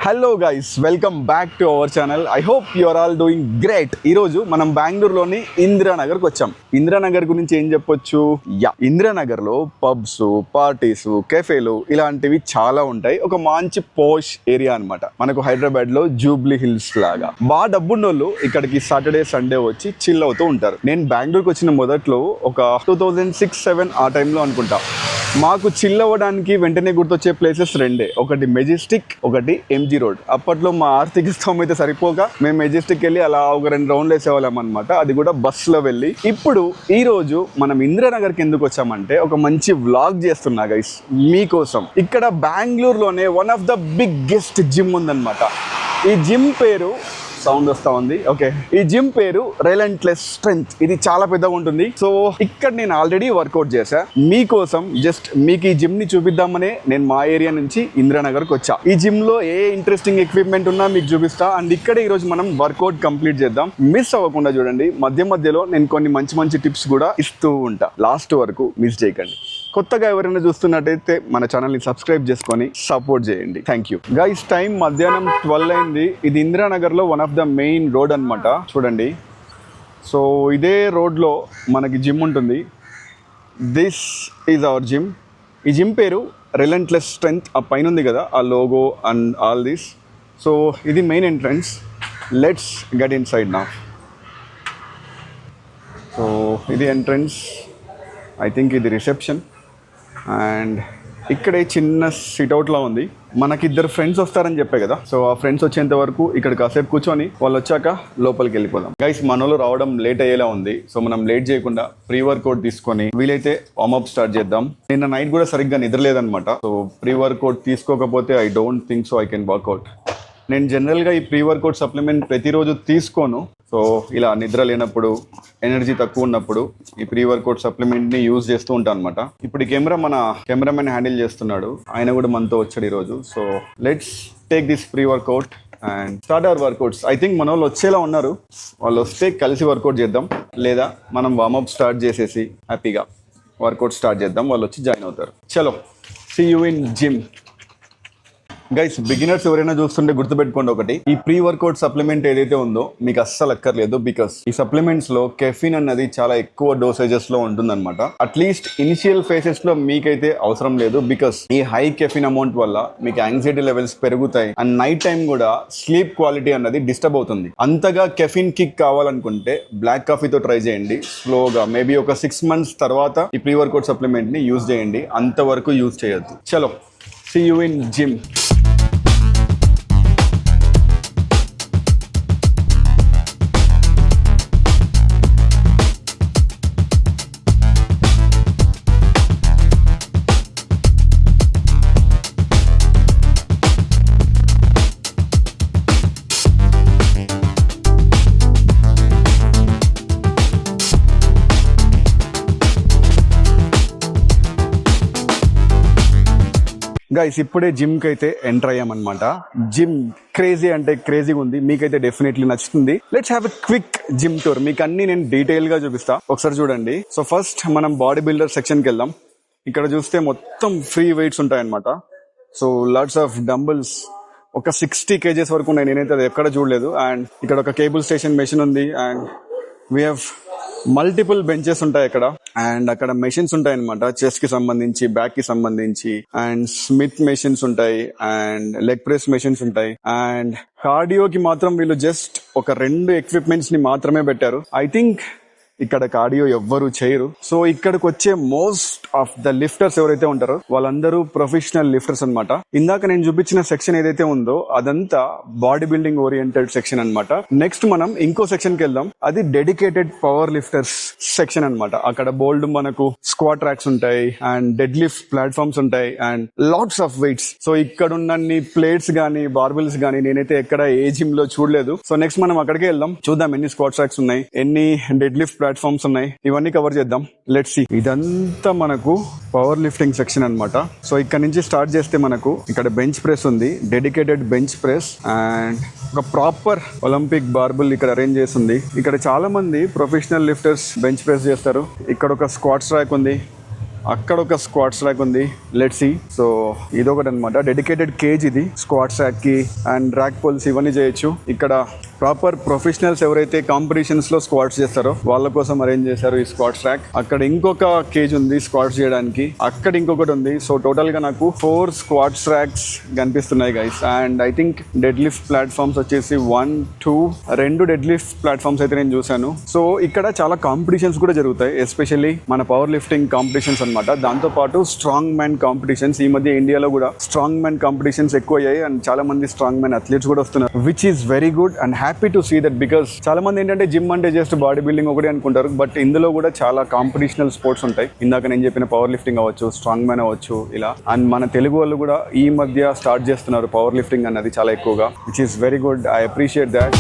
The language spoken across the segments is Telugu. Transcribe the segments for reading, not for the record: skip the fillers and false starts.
Hello guys, welcome back to our channel. I hope you are all doing great. ఈరోజు మనం బెంగళూరులోని ఇందిరానగర్కి వచ్చాం. ఇందిరానగర్ గురించి ఏం చెప్పొచ్చు? ఇందిరానగర్లో పబ్స్, పార్టీస్, కెఫేలు ఇలాంటివి చాలా ఉంటాయి. ఒక మంచి పోష్ ఏరియా అనమాట. మనకు హైదరాబాద్లో జూబ్లీ హిల్స్ లాగా. బాగా డబ్బున్నోళ్ళు ఇక్కడికి సాటర్డే సండే వచ్చి చిల్ అవుతూ ఉంటారు. నేను బెంగళూరుకి వచ్చిన మొదట్లో ఒక 2006-07 ఆ టైంలో అనుకుంటా. మాకు చిల్ అవ్వడానికి వెంటనే గుర్తొచ్చే ప్లేసెస్ రెండే. ఒకటి మెజెస్టిక్, ఒకటి ఎంజీ రోడ్. అప్పట్లో మా ఆర్థిక స్థోమత సరిపోక మేము మెజెస్టిక్ వెళ్ళి అలా ఒక 2 రౌండ్లు వేసేవాళ్ళం అనమాట. అది కూడా బస్సులో వెళ్ళి. ఇప్పుడు ఈ రోజు మనం ఇందిరానగర్కి ఎందుకు వచ్చామంటే ఒక మంచి వ్లాగ్ చేస్తున్నా గైస్ మీకోసం. ఇక్కడ బెంగళూరులోనే one of the biggest gym ఉందన్నమాట. ఈ జిమ్ పేరు సౌండ్ వస్తా ఉంది. ఓకే, ఈ జిమ్ పేరు రిలెంట్లెస్ స్ట్రెంగ్త్. ఇది చాలా పెద్దగా ఉంటుంది. సో ఇక్కడ నేను ఆల్రెడీ వర్కౌట్ చేశా. మీకోసం జస్ట్ మీకు ఈ జిమ్ ని చూపిద్దామనే నేను మా ఏరియా నుంచి ఇందిరానగర్కి వచ్చా. ఈ జిమ్ లో ఏ ఇంట్రెస్టింగ్ ఎక్విప్మెంట్ ఉన్నా మీకు చూపిస్తా. అండ్ ఇక్కడ ఈ రోజు మనం వర్కౌట్ కంప్లీట్ చేద్దాం. మిస్ అవ్వకుండా చూడండి. మధ్యలో నేను కొన్ని మంచి టిప్స్ కూడా ఇస్తూ ఉంటా. లాస్ట్ వరకు మిస్ చేయకండి. కొత్తగా ఎవరైనా చూస్తున్నట్టయితే మన ఛానల్ని సబ్స్క్రైబ్ చేసుకొని సపోర్ట్ చేయండి. Thank you guys. టైం మధ్యాహ్నం 12 అయింది. ఇది ఇందిరానగర్లో one of the main road అనమాట. చూడండి. సో ఇదే రోడ్లో మనకి జిమ్ ఉంటుంది. This is our gym. ఈ జిమ్ పేరు రిలెంట్లెస్ స్ట్రెంగ్త్. ఆ పైన ఉంది కదా ఆ logo and all this. So ఇది main entrance. Let's get inside now. So ఇది ఎంట్రన్స్. ఐ థింక్ ఇది రిసెప్షన్. అండ్ ఇక్కడే చిన్న సిట్అవుట్లా ఉంది. మనకి 2 ఫ్రెండ్స్ వస్తారని చెప్పే కదా. సో ఆ ఫ్రెండ్స్ వచ్చేంత వరకు ఇక్కడ కాసేపు కూర్చొని వాళ్ళు వచ్చాక లోపలికి వెళ్ళిపోదాం. గైస్, మనలో రావడం లేట్ అయ్యేలా ఉంది. సో మనం లేట్ చేయకుండా ప్రీ వర్కౌట్ తీసుకొని వీలైతే వార్మప్ స్టార్ట్ చేద్దాం. నిన్న నైట్ కూడా సరిగ్గా నిద్రలేదనమాట. సో ప్రీ వర్కౌట్ తీసుకోకపోతే I don't think so I can work out. నేను జనరల్గా ఈ ప్రీ వర్కౌట్ సప్లిమెంట్ ప్రతిరోజు తీసుకోను. సో ఇలా నిద్ర లేనప్పుడు, ఎనర్జీ తక్కువ ఉన్నప్పుడు ఈ ప్రీ వర్కౌట్ సప్లిమెంట్ని యూజ్ చేస్తూ ఉంటాను అనమాట. ఇప్పుడు ఈ మన కెమెరామెన్ హ్యాండిల్ చేస్తున్నాడు. ఆయన కూడా మనతో వచ్చాడు ఈరోజు. So let's take this pre workout and start our workouts. I think మన వాళ్ళు వచ్చేలా ఉన్నారు. వాళ్ళు వస్తే కలిసి వర్కౌట్ చేద్దాం, లేదా మనం వార్మప్ స్టార్ట్ చేసేసి హ్యాపీగా వర్కౌట్ స్టార్ట్ చేద్దాం. వాళ్ళు వచ్చి జాయిన్ అవుతారు. చలో, see you in gym. Guys, beginners ఎవరైనా చూస్తుంటే గుర్తుపెట్టుకోండి ఒకటి, ఈ ప్రీ వర్కౌట్ సప్లిమెంట్ ఏదైతే ఉందో మీకు అస్సలు అక్కర్లేదు. బికాస్ ఈ సప్లిమెంట్స్ లో కెఫిన్ అన్నది చాలా ఎక్కువ డోసేజెస్ లో ఉంటుందన్నమాట. అట్లీస్ట్ ఇనిషియల్ ఫేసెస్ లో మీకైతే అవసరం లేదు. బికాస్ ఈ హై కెఫిన్ అమౌంట్ వల్ల మీకు యాంగ్జైటీ లెవెల్స్ పెరుగుతాయి. అండ్ నైట్ టైం కూడా స్లీప్ క్వాలిటీ అన్నది డిస్టర్బ్ అవుతుంది. అంతగా కెఫిన్ కిక్ కావాలనుకుంటే బ్లాక్ కాఫీతో ట్రై చేయండి. స్లోగా మేబీ ఒక 6 months తర్వాత ఈ ప్రీ వర్కౌట్ సప్లిమెంట్ ని యూజ్ చేయండి. అంతవరకు యూజ్ చేయొద్దు. చలో, see you in gym. Guys, ఇప్పుడే జిమ్కి అయితే ఎంటర్ అయ్యామన్నమాట. జిమ్ క్రేజీ అంటే క్రేజీగా ఉంది. మీకైతే డెఫినెట్లీ నచ్చుతుంది. Let's have a quick gym tour. మీకు అన్ని నేను డీటెయిల్ గా చూపిస్తా. ఒకసారి చూడండి. సో ఫస్ట్ మనం బాడీ బిల్డర్ సెక్షన్కి వెళ్దాం. ఇక్కడ చూస్తే మొత్తం ఫ్రీ వెయిట్స్ ఉంటాయన్నమాట. సో లాట్స్ ఆఫ్ డంబుల్స్, ఒక 60 kgs వరకు ఉన్నాయి. నేనైతే అది ఎక్కడ చూడలేదు. అండ్ ఇక్కడ ఒక కేబుల్ స్టేషన్ మెషిన్ ఉంది. And we have multiple benches ఉంటాయి అక్కడ. అండ్ అక్కడ మెషిన్స్ ఉంటాయి అనమాట. చెస్ట్ కి సంబంధించి, బ్యాక్ కి సంబంధించి. అండ్ స్మిత్ మెషిన్స్ ఉంటాయి. అండ్ లెగ్ ప్రెస్ మెషిన్స్ ఉంటాయి. అండ్ కార్డియోకి మాత్రం వీళ్ళు జస్ట్ ఒక 2 ఎక్విప్మెంట్స్ ని మాత్రమే పెట్టారు. ఐ థింక్ ఇక్కడ కార్డియో ఎవ్వరు చేయరు. సో ఇక్కడికి వచ్చే మోస్ట్ ఆఫ్ ద లిఫ్టర్స్ ఎవరైతే ఉంటారో వాళ్ళందరూ ప్రొఫెషనల్ లిఫ్టర్స్ అనమాట. ఇందాక నేను చూపించిన సెక్షన్ ఏదైతే ఉందో అదంతా బాడీ బిల్డింగ్ ఓరియంటెడ్ సెక్షన్ అనమాట. నెక్స్ట్ మనం ఇంకో సెక్షన్ కి వెళ్దాం. అది డెడికేటెడ్ పవర్ లిఫ్టర్స్ సెక్షన్ అనమాట. అక్కడ బోల్డ్ మనకు స్క్వాట్ ట్రాక్స్ ఉంటాయి. అండ్ డెడ్ లిఫ్ట్ ప్లాట్ఫామ్స్ ఉంటాయి. And lots of weights. So ఇక్కడ ఉన్న ప్లేట్స్ గానీ, బార్బిల్స్ గానీ నేనైతే ఎక్కడ ఏ జిమ్ లో చూడలేదు. సో నెక్స్ట్ మనం అక్కడికే వెళ్దాం. చూద్దాం ఎన్ని స్క్వాట్ ట్రాక్స్ ఉన్నాయి, ఎన్ని డెడ్ లిఫ్ట్ ప్లాట్ఫామ్స్ ఉన్నాయి. ఇవన్నీ కవర్ చేద్దాం. Let's see. ఇదంతా మనకు పవర్ లిఫ్టింగ్ సెక్షన్ అన్నమాట. సో ఇక్కడ నుంచి స్టార్ట్ చేస్తే మనకు ఇక్కడ బెంచ్ ప్రెస్ ఉంది, డెడికేటెడ్ బెంచ్ ప్రెస్. అండ్ ఒక ప్రాపర్ ఒలింపిక్ బార్బుల్ ఇక్కడ అరేంజ్ చేసి ఉంది. ఇక్కడ చాలా మంది ప్రొఫెషనల్ లిఫ్టర్స్ బెంచ్ ప్రెస్ చేస్తారు. ఇక్కడ ఒక స్క్వాట్స్ ట్రాక్ ఉంది. అక్కడ ఒక స్క్వాట్స్ ర్యాక్ ఉంది, లెట్స్ సీ. సో ఇదొకటి అనమాట, డెడికేటెడ్ కేజ్ ఇది స్క్వాట్స్ ర్యాక్ కి. అండ్ ర్యాక్ పోల్స్ ఇవన్నీ చేయొచ్చు. ఇక్కడ ప్రాపర్ ప్రొఫెషనల్స్ ఎవరైతే కాంపిటీషన్స్ లో స్క్వాట్స్ చేస్తారో వాళ్ళ కోసం అరేంజ్ చేశారు ఈ స్క్వాట్స్ ర్యాక్. అక్కడ ఇంకొక కేజ్ ఉంది స్క్వాట్స్ చేయడానికి, అక్కడ ఇంకొకటి ఉంది. సో టోటల్ గా నాకు 4 స్క్వాట్స్ ర్యాక్స్ కనిపిస్తున్నాయి guys. And I think dead lift platforms వచ్చేసి 1, 2 డెడ్ లిఫ్ట్ ప్లాట్ఫామ్స్ అయితే నేను చూశాను. సో ఇక్కడ చాలా కాంపిటీషన్స్ కూడా జరుగుతాయి, ఎస్పెషల్లీ మన పవర్ లిఫ్టింగ్ కాంపిటీషన్స్ అనమాట. దాంతో పాటు స్ట్రాంగ్ మ్యాన్ కాంపిటీషన్స్. ఈ మధ్య ఇండియాలో కూడా స్ట్రాంగ్ మ్యాన్ కాంపిటీషన్స్ ఎక్కువ అయ్యాయి అండ్ చాలా మంది స్ట్రాంగ్ మ్యాన్ అథ్లీట్స్ కూడా వస్తున్నారు, which is very good and happy to see that. Because చాలా మంది ఏంటంటే జిమ్ అంటే జస్ట్ బాడీ బిల్డింగ్ ఒకటి అనుకుంటారు, బట్ ఇందులో కూడా చాలా కాంపిటీషనల్ స్పోర్ట్స్ ఉంటాయి. ఇందాక నేను చెప్పిన పవర్ లిఫ్టింగ్ అవ్వచ్చు, స్ట్రాంగ్ మ్యాన్ అవ్వచ్చు, ఇలా. అండ్ మన తెలుగు వాళ్ళు కూడా ఈ మధ్య స్టార్ట్ చేస్తున్నారు పవర్ లిఫ్టింగ్ అన్నది చాలా ఎక్కువగా, which is very good. I appreciate that.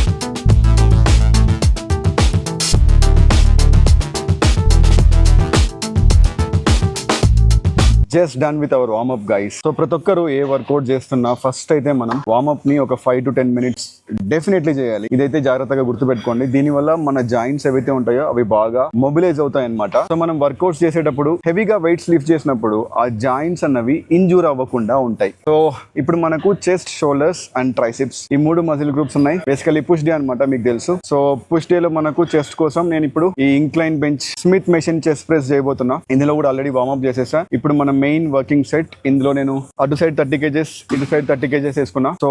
Just done with our warmup guys. So ప్రతి ఒక్కరు ఏ వర్కౌట్ చేస్తున్నా ఫస్ట్ అయితే మనం వార్మప్ ని ఒక 5 to 10 minutes డెఫినెట్లీ చేయాలి. ఇదైతే జాగ్రత్తగా గుర్తుపెట్టుకోండి. దీనివల్ల మన జాయింట్స్ ఏవైతే ఉంటాయో అవి బాగా మొబిలైజ్ అవుతాయి అనమాట. సో మనం వర్కౌట్స్ చేసేటప్పుడు హెవీగా వెయిట్స్ లిఫ్ట్ చేసినప్పుడు ఆ జాయింట్స్ అన్నవి ఇంజూర్ అవ్వకుండా ఉంటాయి. సో ఇప్పుడు మనకు చెస్ట్, షోల్డర్స్ అండ్ ట్రైసిప్స్ ఈ 3 మజిల్ గ్రూప్స్ ఉన్నాయి. బేసికలీ పుష్ డే అనమాట, మీకు తెలుసు. సో పుష్ డే లో మనకు చెస్ట్ కోసం నేను ఇప్పుడు ఈ incline bench Smith machine chest press చేయబోతున్నా. ఇందులో కూడా ఆల్రెడీ వార్మప్ చేసేసా. ఇప్పుడు మనం మెయిన్ వర్కింగ్ సెట్, ఇందులో నేను అటు సైడ్ 30 kgs, ఇటు సైడ్ 30 kgs వేసుకున్నా. సో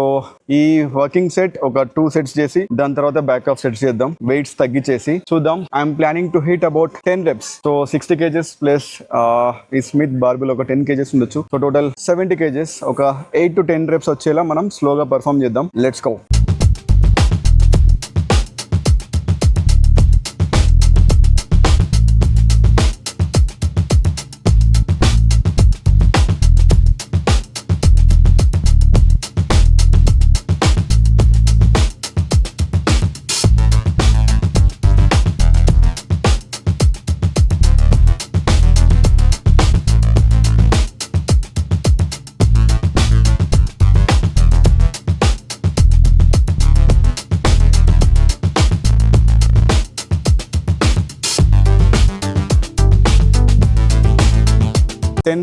ఈ వర్కింగ్ సెట్ ఒక 2 sets చేసి దాని తర్వాత బ్యాక్ ఆఫ్ సెట్స్ చేద్దాం, వెయిట్స్ తగ్గించేసి చూద్దాం. I'm planning to hit about 10 reps. So 60 kgs plus ఈ స్మిత్ బార్బెల్ ఒక 10 kgs ఉండొచ్చు. సో టోటల్ 70 kgs, ఒక 8 to 10 reps వచ్చేలా మనం స్లోగా పర్ఫామ్ చేద్దాం. Let's go.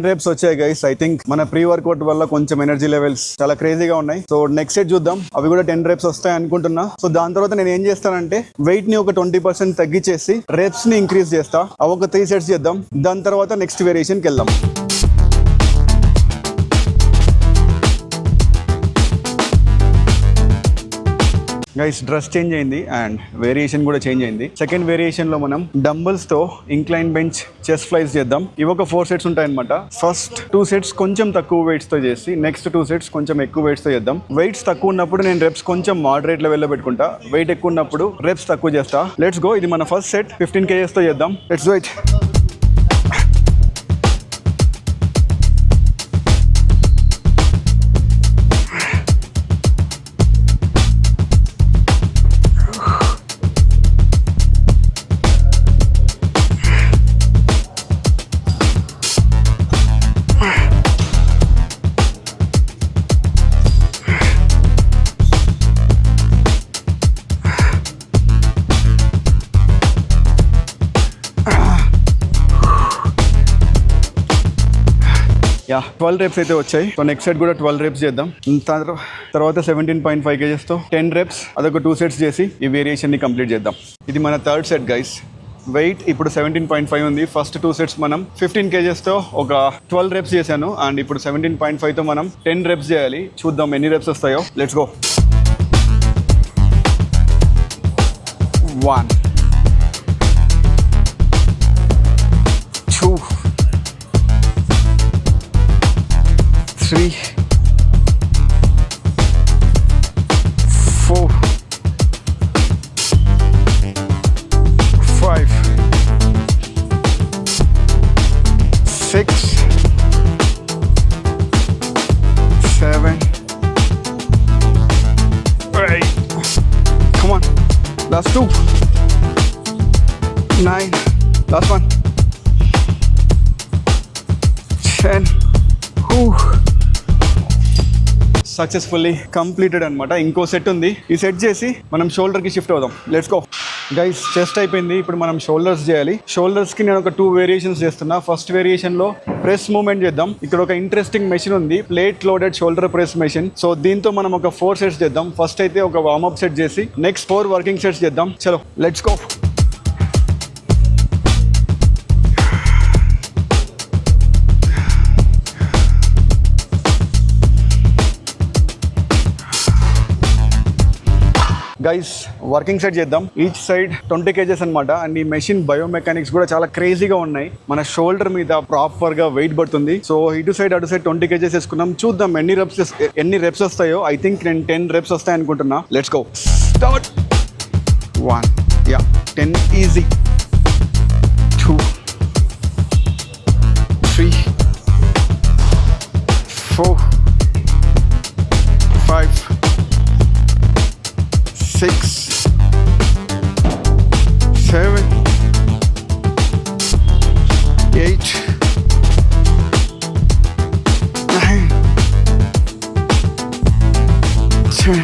reps వచ్చాయి గైస్. ఐ థింక్ మన ప్రీ వర్కౌట్ వల్ల కొంచెం ఎనర్జీ లెవెల్స్ చాలా క్రేజీగా ఉన్నాయి. సో నెక్స్ట్ సెట్ చూద్దాం, అవి కూడా 10 reps వస్తాయి అనుకుంటున్నా. సో దాని తర్వాత నేను ఏం చేస్తానంటే వెయిట్ ని ఒక 20% తగ్గించేసి రెప్స్ ని ఇంక్రీజ్ చేస్తా. అవి ఒక 3 sets చేద్దాం. దాని తర్వాత నెక్స్ట్ వేరియేషన్కి వెళ్దాం. గైస్ డ్రెస్ చేంజ్ అయింది అండ్ వేరియేషన్ కూడా చేంజ్ అయింది. సెకండ్ వేరియేషన్ లో మనం డంబుల్స్ తో ఇంక్లైన్ బెంచ్ చెస్ట్ ఫ్లైస్ చేద్దాం. ఇవి ఒక 4 sets ఉంటాయన్నమాట. ఫస్ట్ 2 sets కొంచెం తక్కువ వెయిట్స్ తో చేసి నెక్స్ట్ 2 sets కొంచెం ఎక్కువ వెయిట్స్ తో చేద్దాం. వెయిట్స్ తక్కువ ఉన్నప్పుడు నేను రెప్స్ కొంచెం మోడరేట్ లెవెల్ లో పెట్టుకుంటా, వెయిట్ ఎక్కువ ఉన్నప్పుడు రెప్స్ తక్కువ చేస్తా. Let's go. ఇది మన ఫస్ట్ సెట్ 15 kgs తో చేద్దాం. Let's do it. Yeah 12 reps అయితే వచ్చాయి. సో నెక్స్ట్ సెట్ కూడా 12 reps చేద్దాం. తర్వాత 17.5 kgs తో 10 reps, అదొక 2 sets చేసి ఈ వేరియేషన్ ని కంప్లీట్ చేద్దాం. ఇది మన థర్డ్ సెట్ గైస్. వెయిట్ ఇప్పుడు 17.5 ఉంది. ఫస్ట్ 2 sets మనం 15 kgs తో ఒక 12 reps చేశాను అండ్ ఇప్పుడు 17.5 తో మనం 10 reps చేయాలి. చూద్దాం ఎన్ని reps వస్తాయో. Let's go. 1 2 3 4 5 6 7 8. Come on, last 2. 9, last one. 10. Successfully completed అనమాట. ఇంకో సెట్ ఉంది. ఈ సెట్ చేసి మనం షోల్డర్ కి షిఫ్ట్ అవుదాం. Let's go. గైస్ చెస్ట్ అయిపోయింది, ఇప్పుడు మనం షోల్డర్స్ చేయాలి. షోల్డర్స్ కి నేను ఒక 2 వేరియేషన్స్ చేస్తున్నా. ఫస్ట్ వేరియేషన్ లో ప్రెస్ మూవ్మెంట్ చేద్దాం. ఇక్కడ ఒక ఇంట్రెస్టింగ్ మెషిన్ ఉంది, plate loaded shoulder press machine. So దీంతో మనం ఒక 4 సెట్స్ చేద్దాం. ఫస్ట్ అయితే ఒక వార్మప్ సెట్ చేసి నెక్స్ట్ 4 వర్కింగ్ సెట్స్ చేద్దాం. చలో let's go. Guys working set చేద్దాం. ఈచ్ సైడ్ 20 kgs అనమాట. అండ్ ఈ మెషిన్ బయోమెకానిక్స్ కూడా చాలా క్రేజీగా ఉన్నాయి. మన షోల్డర్ మీద ప్రాపర్ గా వెయిట్ పడుతుంది. సో ఇటు సైడ్ అటు సైడ్ 20 kgs వేసుకున్నాం. చూద్దాం ఎన్ని రెప్స్ వస్తాయో. ఐ థింక్ నేను 10 రెప్స్ వస్తాయి అనుకుంటున్నా. Let's go. Start. 1 10 easy. 2 3 4 5 6 7 8 9 10.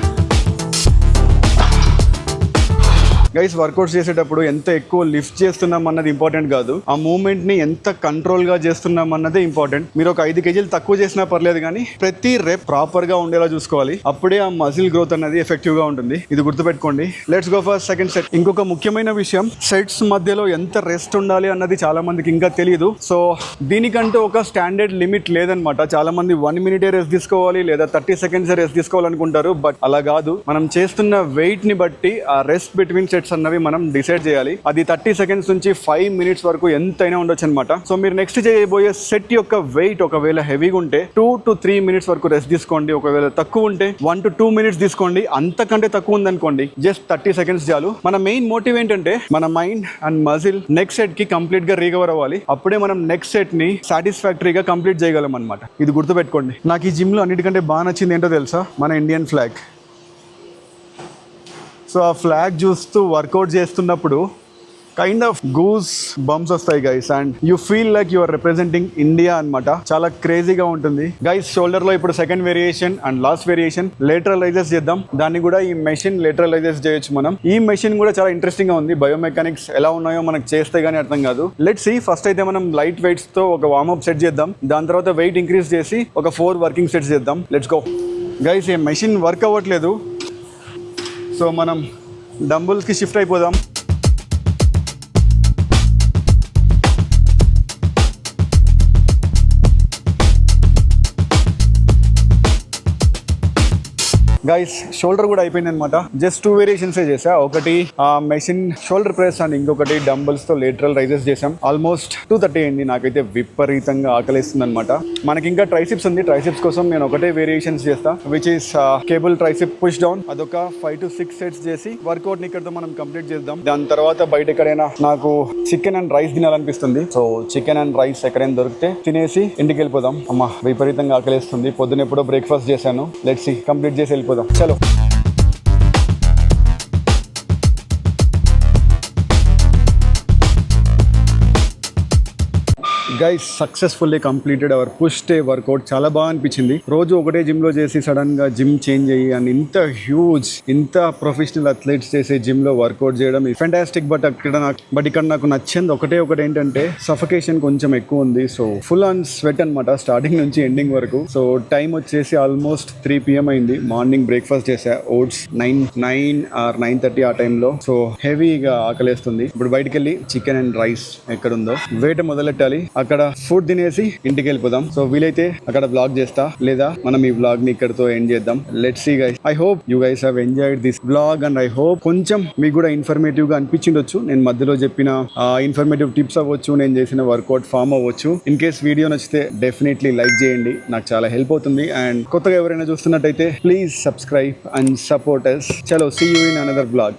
Guys workouts చేసేటప్పుడు ఎంత ఎక్కువ లిఫ్ట్ చేస్తున్నాం అన్నది ఇంపార్టెంట్ కాదు, ఆ మూవ్మెంట్ ని ఎంత కంట్రోల్ గా చేస్తున్నాం అన్నదే ఇంపార్టెంట్. మీరు ఒక 5 kgs తక్కువ చేసినా పర్లేదు, కానీ ప్రతి రెప్ ప్రాపర్ గా ఉండేలా చూసుకోవాలి. అప్పుడే ఆ మజిల్ గ్రోత్ అనేది ఎఫెక్టివ్ గా ఉంటుంది. ఇది గుర్తుపెట్టుకోండి. Let's go for second set. ఇంకొక ముఖ్యమైన విషయం, సెట్స్ మధ్యలో ఎంత రెస్ట్ ఉండాలి అన్నది చాలా మందికి ఇంకా తెలియదు. సో దీనికంటూ ఒక స్టాండర్డ్ లిమిట్ లేదనమాట. చాలా మంది 1 minute రెస్ట్ తీసుకోవాలి లేదా 30 seconds రెస్ట్ తీసుకోవాలనుకుంటారు. బట్ అలా కాదు. మనం చేస్తున్న వెయిట్ ని బట్టి ఆ రెస్ట్ బిట్వీన్ సెట్స్ అన్నవి మనం డిసైడ్ చేయాలి. అది 30 seconds నుంచి 5 minutes వరకు ఎంతైనా ఉండొచ్చు అనమాట. సో మీరు నెక్స్ట్ చేయబోయే సెట్ యొక్క వెయిట్ ఒకవేళ హెవీగా ఉంటే 2 to 3 minutes వరకు రెస్ట్ తీసుకోండి. ఒకవేళ తక్కువ ఉంటే 1 to 2 minutes తీసుకోండి. అంతకంటే తక్కువ ఉందనుకోండి జస్ట్ 30 seconds చాలు. మన మెయిన్ మోటివ్ ఏంటంటే మన mind and muscle next set కి కంప్లీట్ గా రికవర్ అవ్వాలి. అప్పుడే మనం నెక్స్ట్ సెట్ ని సాటిస్ఫాక్టరీగా కంప్లీట్ చేయగలం అనమాట. ఇది గుర్తుపెట్టుకోండి. నాకు ఈ జిమ్ లో అన్నిటికంటే బాగా నచ్చింది ఏంటో తెలుసా? మన ఇండియన్ ఫ్లాగ్. సో ఆ ఫ్లాగ్ చూస్తూ వర్కౌట్ చేస్తున్నప్పుడు కైండ్ ఆఫ్ గూస్ బంప్స్ వస్తాయి guys, and you feel like you are representing India అనమాట. చాలా క్రేజీగా ఉంటుంది గైస్. షోల్డర్ లో ఇప్పుడు second variation and last variation lateral raises చేద్దాం. దాన్ని కూడా ఈ మెషిన్ లేటరల్ రైజెస్ చేయొచ్చు మనం. ఈ మెషిన్ కూడా చాలా ఇంట్రెస్టింగ్ గా ఉంది. బయోమెకానిక్స్ ఎలా ఉన్నాయో మనకు చేస్తే గానీ అర్థం కాదు. Let's see. ఫస్ట్ అయితే మనం లైట్ వెయిట్స్ తో ఒక వార్మప్ సెట్ చేద్దాం. దాని తర్వాత వెయిట్ ఇంక్రీజ్ చేసి ఒక 4 వర్కింగ్ సెట్స్ చేద్దాం. Let's go. గైస్ ఈ మెషిన్ వర్క్ అవ్వట్లేదు. సో మనం డంబుల్స్కి షిఫ్ట్ అయిపోదాం. గైస్ షోల్డర్ కూడా అయిపోయింది అనమాట. జస్ట్ 2 వేరియేషన్స్ చేసా. ఒకటి మెషిన్ షోల్డర్ ప్రెస్ అండ్ ఇంకొకటి డంబుల్స్ తో లేటరల్ రైజెస్ చేసాం. ఆల్మోస్ట్ 2:30 అయింది. నాకైతే విపరీతంగా ఆకలిస్తుంది అనమాట. మనకి ఇంకా ట్రైసిప్స్ ఉంది. ట్రైసిప్స్ కోసం నేను ఒకటే వేరియేషన్స్ చేస్తా, which is cable tricep push down. అదొక 5 to 6 సెట్స్ చేసి వర్కౌట్ ని ఇక్కడతో మనం కంప్లీట్ చేద్దాం. దాని తర్వాత బయట ఎక్కడైనా నాకు చికెన్ అండ్ రైస్ తినాలనిపిస్తుంది. సో చికెన్ అండ్ రైస్ ఎక్కడైనా దొరికితే తినేసి ఇంటికి వెళ్ళిపోదాం. అమ్మా విపరీతంగా ఆకలిస్తుంది. పొద్దున ఎప్పుడో బ్రేక్ఫాస్ట్ చేశాను. లెట్స్ సీ కంప్లీట్ చేసి వెళ్ళిపోదాం. చలో. Guys successfully completed our push day workout. చాలా బాగా అనిపించింది. రోజు ఒకటే జిమ్ లో చేసి సడన్ గా జిమ్ చేంజ్ అయ్యి అండ్ ఇంత హ్యూజ్, ఇంత ప్రొఫెషనల్ అథ్లెట్స్ చేసే జిమ్ లో వర్కౌట్ చేయడం ఫెంటాస్టిక్. బట్ ఇక్కడ నాకు నచ్చింది ఒకటి ఏంటంటే సఫకేషన్ కొంచెం ఎక్కువ ఉంది. సో ఫుల్ ఆన్ స్వెట్ అనమాట స్టార్టింగ్ నుంచి ఎండింగ్ వరకు. సో టైం వచ్చేసి ఆల్మోస్ట్ 3 PM అయింది. మార్నింగ్ బ్రేక్ఫాస్ట్ చేసా, ఓట్స్ 9 or 9:30 ఆ టైంలో. సో హెవీగా ఆకలేస్తుంది. ఇప్పుడు బయటికి వెళ్ళి చికెన్ అండ్ రైస్ ఎక్కడుందో వేట మొదలెట్టాలి. అక్కడ ఫుడ్ తినేసి ఇంటికి వెళ్ళిపోదాం. సో వీలైతే అక్కడ బ్లాగ్ చేస్తా, లేదా మనం ఈ బ్లాగ్ ని ఇక్కడతో ఎండ్ చేద్దాం. Let's see guys. I hope you guys have enjoyed this vlog and I hope కొంచెం మీకు కూడా ఇన్ఫర్మేటివ్ గా అనిపించిండొచ్చు. నేను మధ్యలో చెప్పిన ఇన్ఫర్మేటివ్ టిప్స్ అవ్వచ్చు, నేను చేసిన వర్కౌట్ ఫామ్ అవ్వచ్చు. ఇన్ కేస్ వీడియో నచ్చితే డెఫినెట్లీ లైక్ చేయండి, నాకు చాలా హెల్ప్ అవుతుంది. అండ్ కొత్తగా ఎవరైనా చూస్తున్నట్టయితే please subscribe and support us. చలో, see you in another blog.